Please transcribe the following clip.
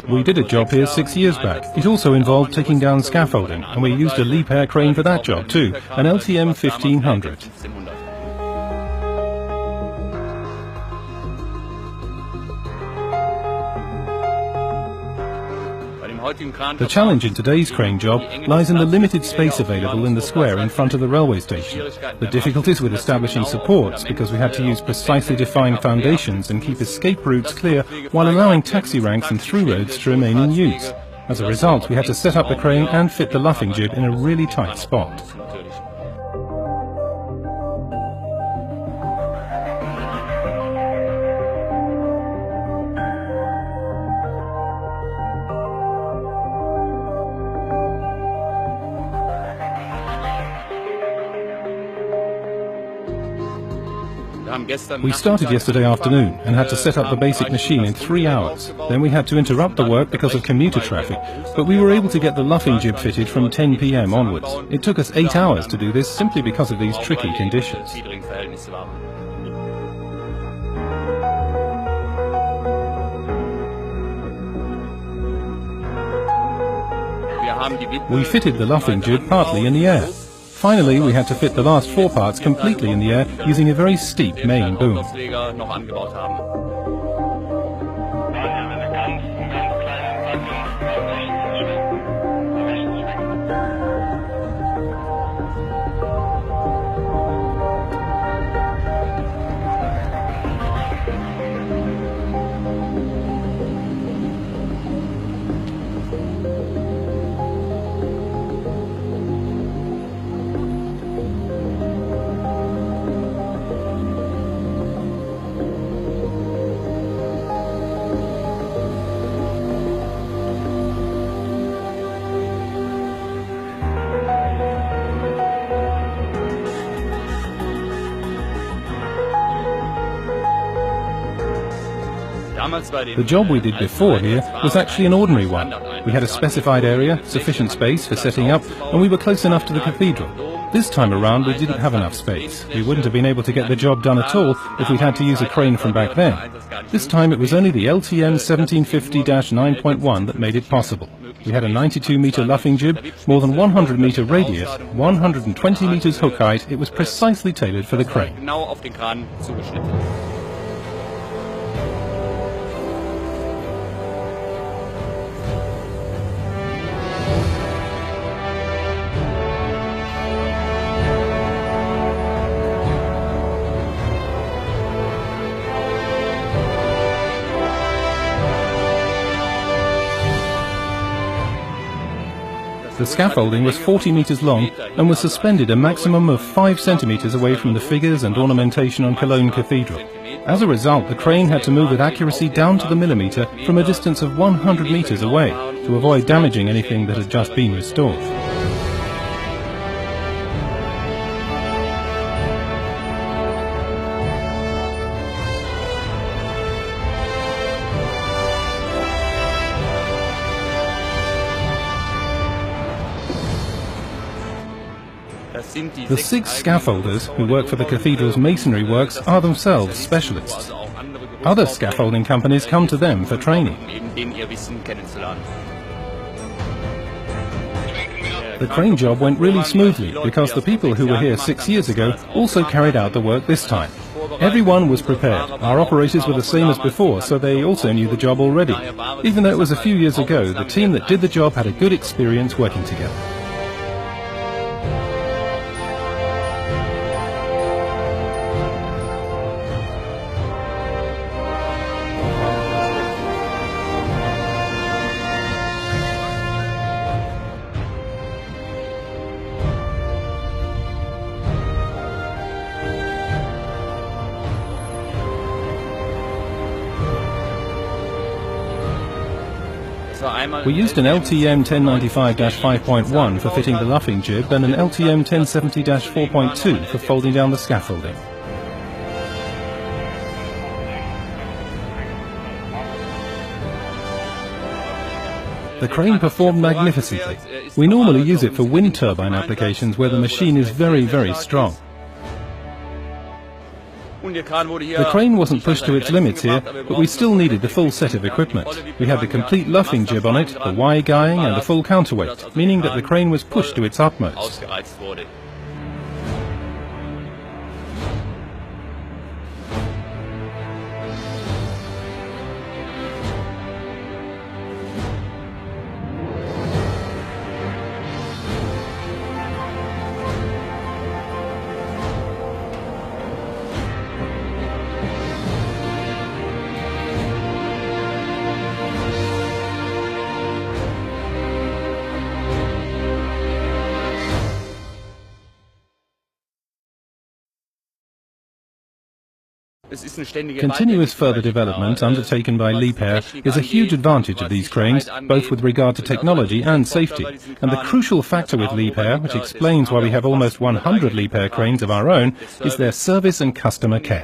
We did a job here 6 years back. It also involved taking down scaffolding, and we used a Liebherr crane for that job too, an LTM 1500. The challenge in today's crane job lies in the limited space available in the square in front of the railway station. The difficulties with establishing supports because we had to use precisely defined foundations and keep escape routes clear while allowing taxi ranks and through roads to remain in use. As a result, we had to set up the crane and fit the luffing jib in a really tight spot. We started yesterday afternoon and had to set up the basic machine in 3 hours. Then we had to interrupt the work because of commuter traffic, but we were able to get the luffing jib fitted from 10 p.m. onwards. It took us 8 hours to do this simply because of these tricky conditions. We fitted the luffing jib partly in the air. Finally, we had to fit the last 4 parts completely in the air using a very steep main boom. The job we did before here was actually an ordinary one. We had a specified area, sufficient space for setting up, and we were close enough to the cathedral. This time around we didn't have enough space. We wouldn't have been able to get the job done at all if we'd had to use a crane from back then. This time it was only the LTM 1750-9.1 that made it possible. We had a 92-metre luffing jib, more than 100-metre radius, 120 metres hook height. It was precisely tailored for the crane. The scaffolding was 40 metres long and was suspended a maximum of 5 centimetres away from the figures and ornamentation on Cologne Cathedral. As a result, the crane had to move with accuracy down to the millimetre from a distance of 100 metres away to avoid damaging anything that had just been restored. The 6 scaffolders who work for the cathedral's masonry works are themselves specialists. Other scaffolding companies come to them for training. The crane job went really smoothly because the people who were here 6 years ago also carried out the work this time. Everyone was prepared. Our operators were the same as before, so they also knew the job already. Even though it was a few years ago, the team that did the job had a good experience working together. We used an LTM 1095-5.1 for fitting the luffing jib and an LTM 1070-4.2 for folding down the scaffolding. The crane performed magnificently. We normally use it for wind turbine applications where the machine is very, very strong. The crane wasn't pushed to its limits here, but we still needed the full set of equipment. We had the complete luffing jib on it, the Y-guying and the full counterweight, meaning that the crane was pushed to its utmost. Continuous further development undertaken by Liebherr is a huge advantage of these cranes, both with regard to technology and safety. And the crucial factor with Liebherr, which explains why we have almost 100 Liebherr cranes of our own, is their service and customer care.